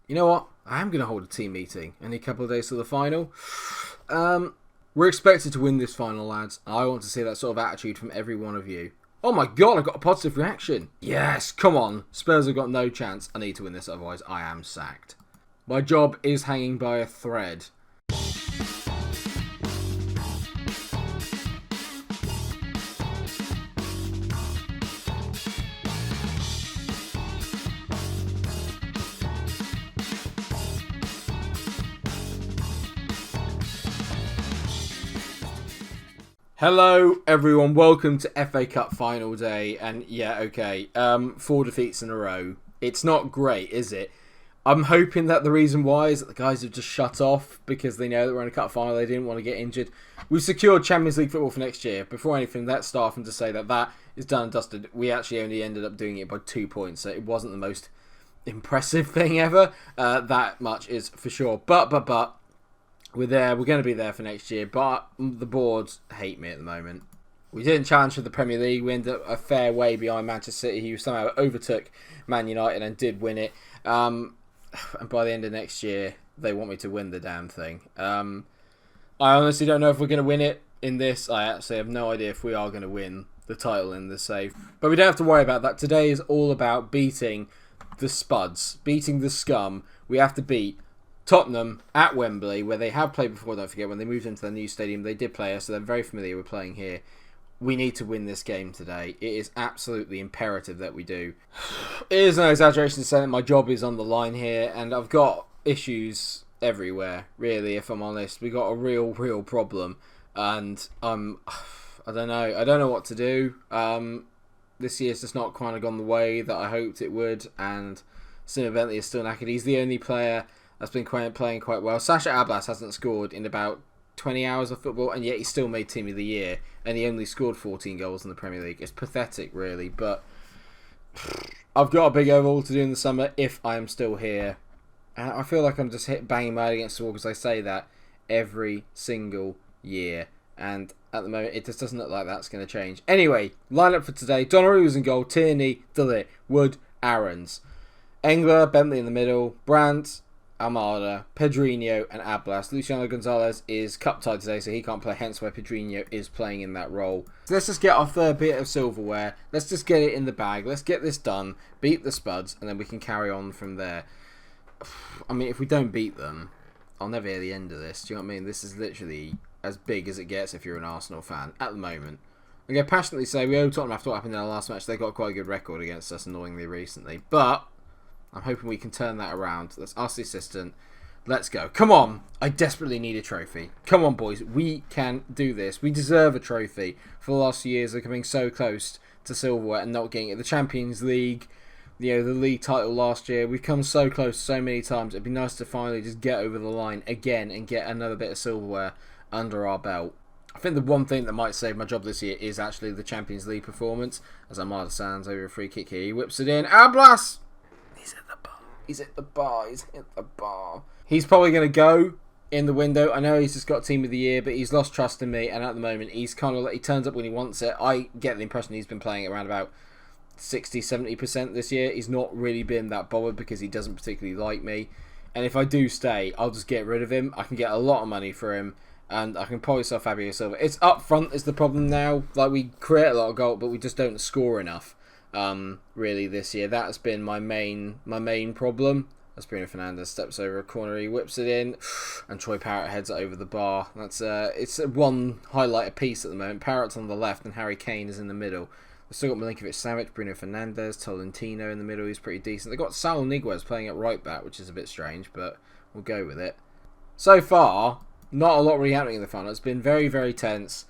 You know what? I am going to hold a team meeting. Only a couple of days to the final. We're expected to win this final, lads. I want to see that sort of attitude from every one of you. Oh my god, I got a positive reaction. Yes, come on. Spurs have got no chance. I need to win this, otherwise I am sacked. My job is hanging by a thread. Hello everyone, welcome to FA Cup final day, and yeah, okay, 4 defeats in a row. It's not great, is it? I'm hoping that the reason why is that the guys have just shut off because they know that we're in a cup final, they didn't want to get injured. We've secured Champions League football for next year. Before anything, let's start from to say that that is done and dusted. We actually only ended up doing it by 2 points, so it wasn't the most impressive thing ever. That much is for sure. But we're there. We're going to be there for next year, but the boards hate me at the moment. We didn't challenge for the Premier League. We ended up a fair way behind Manchester City, who somehow overtook Man United and did win it. And by the end of next year, they want me to win the damn thing. I honestly don't know if we're going to win it in this. I actually have no idea if we are going to win the title in the save. But we don't have to worry about that. Today is all about beating the Spuds, beating the scum. We have to beat Tottenham at Wembley, where they have played before. Don't forget, when they moved into their new stadium, they did play us, so they're very familiar with playing here. We need to win this game today. It is absolutely imperative that we do. It is no exaggeration to say that my job is on the line here, and I've got issues everywhere, really, if I'm honest. We got a real problem, and I don't know what to do. This year's just not kind of gone the way that I hoped it would, and Sim Bentley is still knackered. He's the only player that's been playing quite well. Sasha Ablas hasn't scored in about 20 hours of football, and yet he still made Team of the Year, and he only scored 14 goals in the Premier League. It's pathetic, really, but I've got a big overhaul to do in the summer if I am still here. And I feel like I'm just banging my head against the wall because I say that every single year, and at the moment it just doesn't look like that's going to change. Anyway, lineup for today: Donnarumma was in goal, Tierney, De Ligt, Wood, Aarons, Engler, Bentley in the middle, Brandt, Almada, Pedrinho and Ablas. Luciano Gonzalez is cup tied today, so he can't play, hence why Pedrinho is playing in that role. So let's just get our third bit of silverware. Let's just get it in the bag. Let's get this done, beat the Spuds, and then we can carry on from there. I mean, if we don't beat them, I'll never hear the end of this. Do you know what I mean? This is literally as big as it gets if you're an Arsenal fan at the moment. I can passionately say we owe Tottenham after what happened in our last match. They got quite a good record against us, annoyingly, recently. But I'm hoping we can turn that around. Let's ask the assistant. Let's go. Come on. I desperately need a trophy. Come on, boys. We can do this. We deserve a trophy for the last few years of coming so close to silverware and not getting it. The Champions League, the league title last year. We've come so close so many times. It'd be nice to finally just get over the line again and get another bit of silverware under our belt. I think the one thing that might save my job this year is actually the Champions League performance. As Almada Sands over a free kick here. He whips it in. Ablas! He's at the bar. He's at the bar. He's probably going to go in the window. I know he's just got Team of the Year, but he's lost trust in me, and at the moment he's kind of like, he turns up when he wants it. I get the impression he's been playing around about 60-70% this year. He's not really been that bothered because he doesn't particularly like me. And if I do stay, I'll just get rid of him. I can get a lot of money for him, and I can probably sell Fabio Silva. It's up front is the problem now. Like, we create a lot of goals, but we just don't score enough. Really this year. That has been my main problem. As Bruno Fernandes steps over a corner, he whips it in, and Troy Parrott heads it over the bar. That's it's one highlight apiece at the moment. Parrott's on the left and Harry Kane is in the middle. We've still got Milinkovic-Savic, Bruno Fernandes, Tolentino in the middle. He's pretty decent. They've got Saul Niguez playing at right back, which is a bit strange, but we'll go with it. So far, not a lot really happening in the final. It's been very, very tense.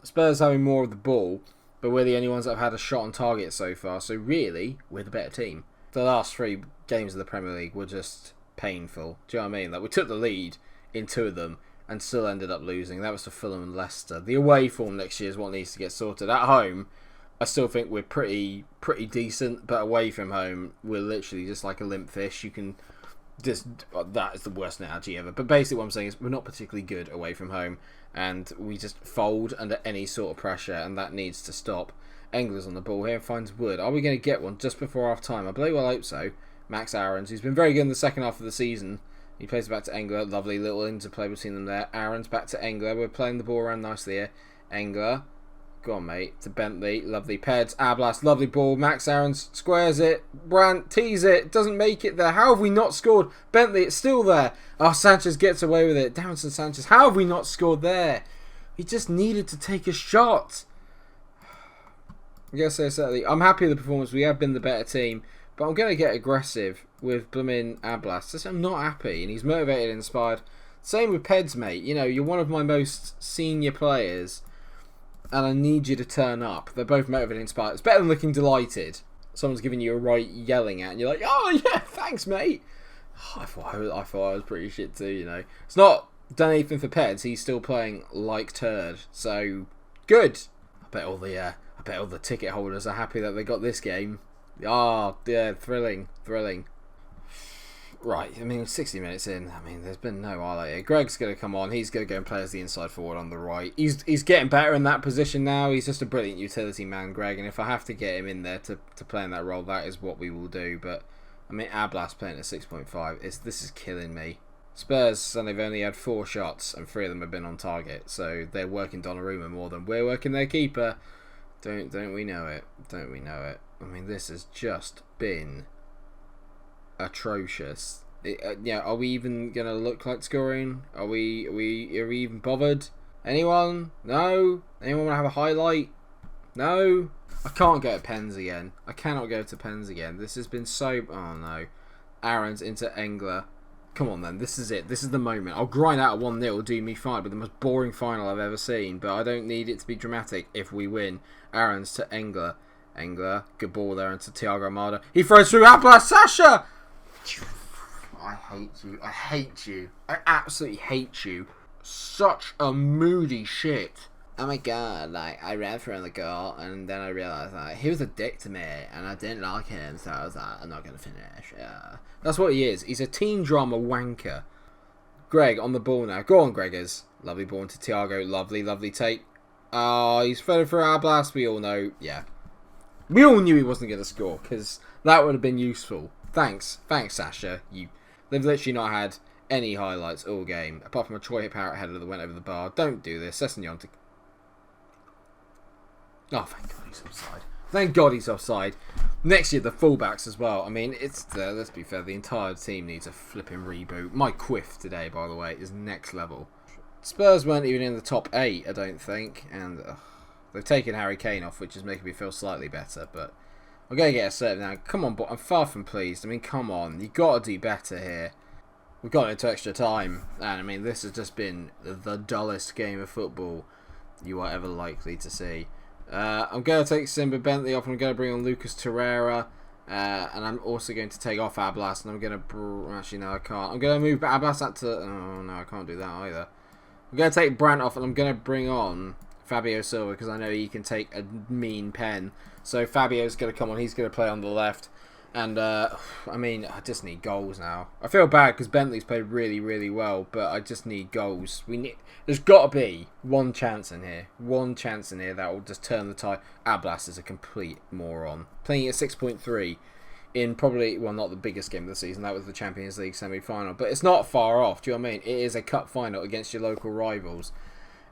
Spurs having more of the ball, but we're the only ones that have had a shot on target so far. So really, we're the better team. The last 3 games of the Premier League were just painful. Do you know what I mean? Like, we took the lead in 2 of them and still ended up losing. That was to Fulham and Leicester. The away form next year is what needs to get sorted. At home, I still think we're pretty decent, but away from home, we're literally just like a limp fish. You can just... that is the worst analogy ever. But basically what I'm saying is we're not particularly good away from home, and we just fold under any sort of pressure, and that needs to stop. Engler's on the ball here and finds Wood. Are we going to get one just before half time? I bloody well hope so. Max Aarons, who's been very good in the second half of the season. He plays it back to Engler. Lovely little interplay between them there. Aarons back to Engler. We're playing the ball around nicely here. Engler. Go on, mate. To Bentley. Lovely. Peds. Ablas. Lovely ball. Max Aarons squares it. Brandt tees it. Doesn't make it there. How have we not scored? Bentley, it's still there. Oh, Sanchez gets away with it. Davinson Sanchez. How have we not scored there? He just needed to take a shot. I guess so, certainly. I'm happy with the performance. We have been the better team. But I'm going to get aggressive with blooming Ablas. Just, I'm not happy. And he's motivated and inspired. Same with Peds, mate. You know, you're one of my most senior players. And I need you to turn up. They're both motivated and inspired. It's better than looking delighted. Someone's giving you a right yelling at. And you're like, oh, yeah, thanks, mate. Oh, I thought I was pretty shit too, you know. It's not done anything for Peds. He's still playing like turd. So, good. I bet all the ticket holders are happy that they got this game. Ah, oh, yeah, thrilling. Right, I mean, 60 minutes in, I mean, there's been no highlight here. Greg's going to come on. He's going to go and play as the inside forward on the right. He's getting better in that position now. He's just a brilliant utility man, Greg. And if I have to get him in there to play in that role, that is what we will do. But, I mean, Ablas playing at 6.5, this is killing me. Spurs, and they've only had 4 shots, and 3 of them have been on target. So they're working Donnarumma more than we're working their keeper. Don't we know it? Don't we know it? I mean, this has just been atrocious. Yeah, are we even gonna look like scoring? Are we even bothered? Anyone? No? Anyone want to have a highlight? No? I can't go to pens again. I cannot go to pens again. This has been so... Oh no. Aarons into Engler. Come on then, this is it. This is the moment. I'll grind out a 1-0, do me fine, but the most boring final I've ever seen. But I don't need it to be dramatic if we win. Aarons to Engler. Engler, good ball there into Thiago Almada. He throws through Abla Sasha! I hate you. I hate you. I absolutely hate you. Such a moody shit. Oh my god, like, I ran for the goal, and then I realised, like, he was a dick to me, and I didn't like him, so I was like, I'm not going to finish. That's what he is. He's a teen drama wanker. Greg on the ball now. Go on, Gregors. Lovely ball into Thiago. Lovely take. Oh, he's fed for our blast, we all know. Yeah. We all knew he wasn't going to score, because that would have been useful. Thanks, Sasha. They've literally not had any highlights all game, apart from a Troy Parrott header that went over the bar. Don't do this. Sessegnon to... Oh, thank God he's offside. Thank God he's offside. Next year, the fullbacks as well. I mean, it's let's be fair, the entire team needs a flipping reboot. My quiff today, by the way, is next level. Spurs weren't even in the top 8, I don't think, and they've taken Harry Kane off, which is making me feel slightly better, but I'm going to get a serve now. Come on, but I'm far from pleased. I mean, come on. You've got to do better here. We've got into extra time, and I mean, this has just been the dullest game of football you are ever likely to see. I'm going to take Simba Bentley off, and I'm going to bring on Lucas Torreira, and I'm also going to take off Ablas, and I'm going to... Actually, no, I can't. I'm going to move Ablas out to... Oh, no, I can't do that either. I'm going to take Brandt off, and I'm going to bring on Fabio Silva, because I know he can take a mean pen. So Fabio's going to come on. He's going to play on the left. And, I mean, I just need goals now. I feel bad because Bentley's played really, really well, but I just need goals. There's got to be one chance in here. One chance in here that will just turn the tide. Ablas is a complete moron. Playing at 6.3 in probably, well, not the biggest game of the season. That was the Champions League semi-final. But it's not far off. Do you know what I mean? It is a cup final against your local rivals.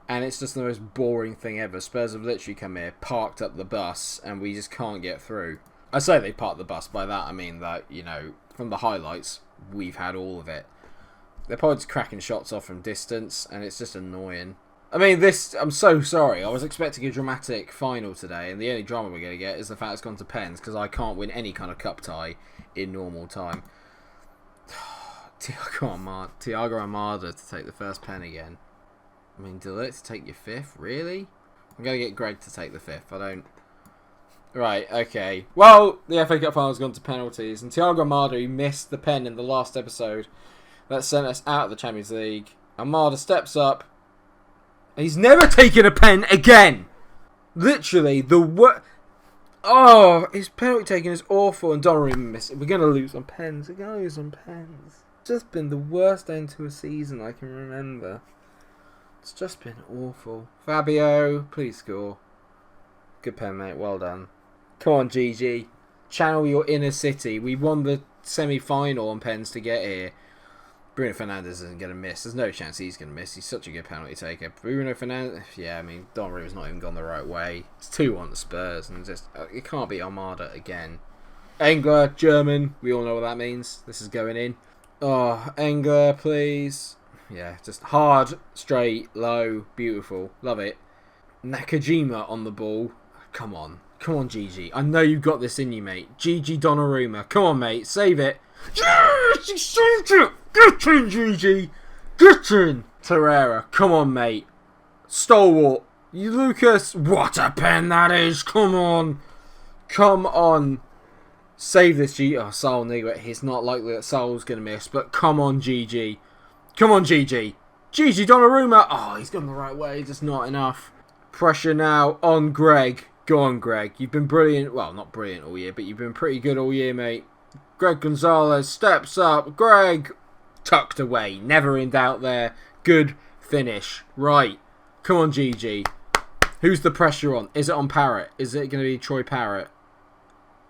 And it's just the most boring thing ever. Spurs have literally come here, parked up the bus, and we just can't get through. I say they parked the bus. By that I mean that, you know, from the highlights, we've had all of it. They're probably just cracking shots off from distance, and it's just annoying. I mean, I'm so sorry. I was expecting a dramatic final today, and the only drama we're going to get is the fact it's gone to pens, because I can't win any kind of cup tie in normal time. Thiago Almada to take the first pen again. I mean, Delete to take your 5th? Really? I'm going to get Greg to take the 5th. I don't... Right, okay. Well, the FA Cup final's gone to penalties, and Thiago Almada, who missed the pen in the last episode, that sent us out of the Champions League. Almada steps up. He's never taken a pen again! Literally, Oh, his penalty taking is awful, and Donnarumma missed it. We're going to lose on pens. We're going to lose on pens. It's just been the worst end to a season I can remember. It's just been awful. Fabio, please score. Good pen, mate. Well done. Come on, GG. channel your inner city. We won the semi-final on pens to get here. Bruno Fernandes isn't going to miss. There's no chance he's going to miss. He's such a good penalty taker. Bruno Fernandes, yeah, I mean, Donnaruma's not even gone the right way. It's 2-1 to Spurs, and just it can't be Armada again. Engler, German, we all know what that means. This is going in. Oh, Engler, please. Yeah, just hard, straight, low, beautiful. Love it. Nakajima on the ball. Come on. Come on, Gigi. I know you've got this in you, mate. Gigi Donnarumma. Come on, mate. Save it. Yes! He saved it! Get in, Gigi! Get in! Torreira. Come on, mate. Stalwart. You, Lucas. What a pen that is. Come on. Come on. Save this, Gigi. Oh, Saul Niguez. It's not likely that Saul's going to miss, but come on, Gigi. Come on, Gigi. Gigi Donnarumma. Oh, he's gone the right way. Just not enough. Pressure now on Greg. Go on, Greg. You've been brilliant. Well, not brilliant all year, but you've been pretty good all year, mate. Greg Gonzalez steps up. Greg. Tucked away. Never in doubt there. Good finish. Right. Come on, Gigi. Who's the pressure on? Is it on Parrott? Is it going to be Troy Parrott?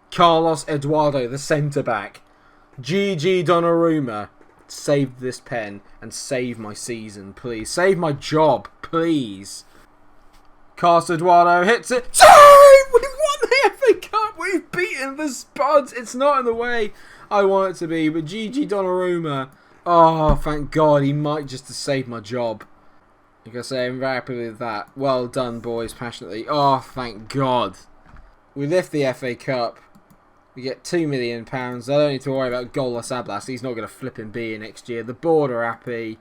Carlos Eduardo, the centre-back. Gigi Donnarumma. Save this pen and save my season, please. Save my job, please. Carlos Eduardo hits it. Save! We've won the FA Cup. We've beaten the Spuds. It's not in the way I want it to be, but Gigi Donnarumma. Oh, thank God. He might just have saved my job. Like I say, I'm very happy with that. Well done, boys, passionately. Oh, thank God. We lift the FA Cup. We get £2 million. I don't need to worry about goalless Ablas. He's not going to flip and be here next year. The board are happy.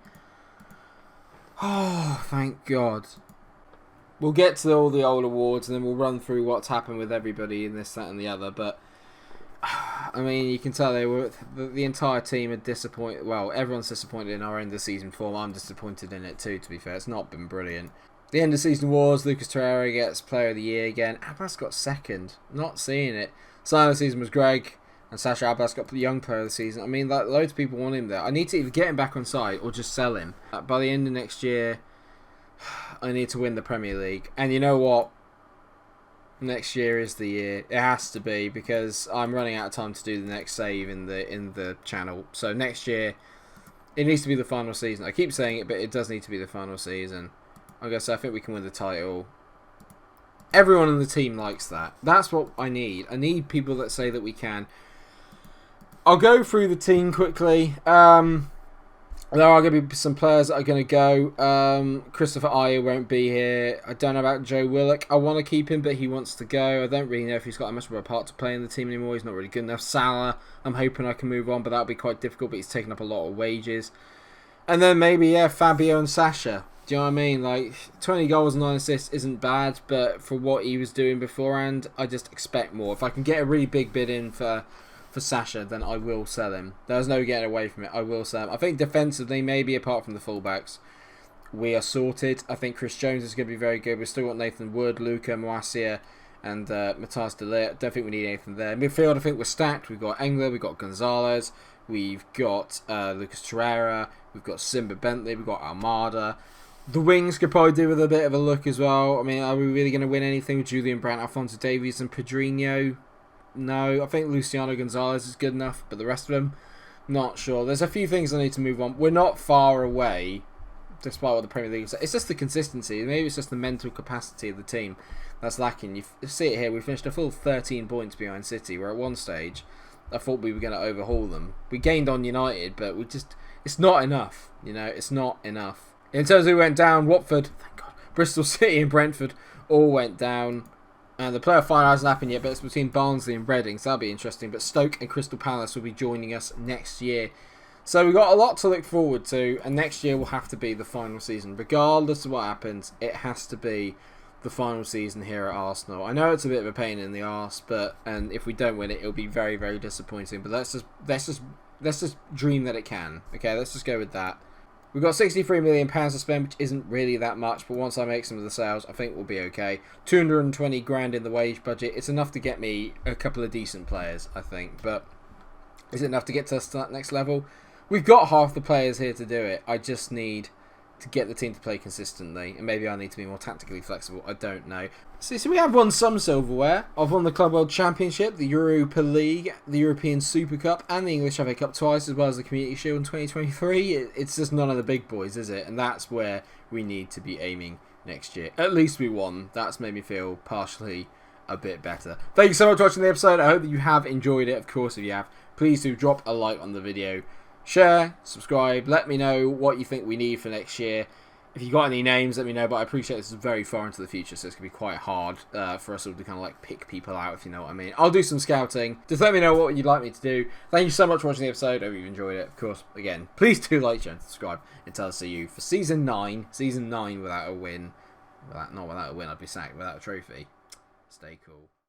Oh, thank God. We'll get to all the old awards and then we'll run through what's happened with everybody in this, that and the other. But, I mean, you can tell the entire team are disappointed. Well, everyone's disappointed in our end of season form. I'm disappointed in it too, to be fair. It's not been brilliant. The end of season wars. Lucas Torreira gets player of the year again. Abbas got second. Not seeing it. Sign of the season was Greg, and Sasha Abbas got the young player of the season. I mean, loads of people want him there. I need to either get him back on side or just sell him. By the end of next year, I need to win the Premier League. And you know what? Next year is the year. It has to be, because I'm running out of time to do the next save in the channel. So next year, it needs to be the final season. I keep saying it, but it does need to be the final season. I guess I think we can win the title. Everyone in the team likes that. That's what I need. I need people that say that we can. I'll go through the team quickly. There are going to be some players that are going to go. Christopher Ayer won't be here. I don't know about Joe Willock. I want to keep him, but he wants to go. I don't really know if he's got much of a part to play in the team anymore. He's not really good enough. Salah, I'm hoping I can move on, but that'll be quite difficult, but he's taking up a lot of wages. And then maybe, yeah, Fabio and Sasha. Do you know what I mean? Like, 20 goals and 9 assists isn't bad, but for what he was doing beforehand, I just expect more. If I can get a really big bid in for Sasha, then I will sell him. There's no getting away from it. I will sell him. I think defensively, maybe apart from the fullbacks, we are sorted. I think Chris Jones is going to be very good. We've still got Nathan Wood, Luca Moasia, and Matthias De Ligt. I don't think we need anything there. Midfield, I think we're stacked. We've got Engler, we've got Gonzalez, we've got Lucas Torreira, we've got Simba Bentley, we've got Almada. The wings could probably do with a bit of a look as well. I mean, are we really going to win anything with Julian Brandt, Alphonso Davies and Pedrinho? No, I think Luciano Gonzalez is good enough, but the rest of them, not sure. There's a few things I need to move on. We're not far away, despite what the Premier League is. It's just the consistency. Maybe it's just the mental capacity of the team that's lacking. You see it here. We finished a full 13 points behind City, where at one stage I thought we were going to overhaul them. We gained on United, but it's not enough. You know, it's not enough. In terms of who went down, Watford, thank God, Bristol City and Brentford all went down. And the playoff final hasn't happened yet, but it's between Barnsley and Reading, so that'll be interesting. But Stoke and Crystal Palace will be joining us next year. So we've got a lot to look forward to, and next year will have to be the final season. Regardless of what happens, it has to be the final season here at Arsenal. I know it's a bit of a pain in the arse, and if we don't win it, it'll be very, very disappointing. But let's just dream that it can. Okay, let's just go with that. We've got £63 million to spend, which isn't really that much, but once I make some of the sales, I think we'll be okay. 220 grand in the wage budget. It's enough to get me a couple of decent players, I think. But is it enough to get to us to that next level? We've got half the players here to do it. I just need to get the team to play consistently, and maybe I need to be more tactically flexible. I don't know. So we have won some silverware. I've won the Club World Championship, the Europa League, the European Super Cup, and the English FA Cup twice, as well as the Community Shield in 2023. It's just none of the big boys, is it? And that's where we need to be aiming next year. At least we won. That's made me feel partially a bit better. Thank you so much for watching the episode. I hope that you have enjoyed it. Of course, if you have, please do drop a like on the video. Share, subscribe, let me know what you think we need for next year. If you got any names, let me know, but I appreciate this is very far into the future, so it's going to be quite hard for us all to kind of like pick people out, if you know what I mean. I'll do some scouting. Just let me know what you'd like me to do. Thank you so much for watching the episode. I hope you've enjoyed it. Of course, again, please do like, share, and subscribe until I see you for Season 9. Season 9 without a win. Not without a win, I'd be sacked. Without a trophy. Stay cool.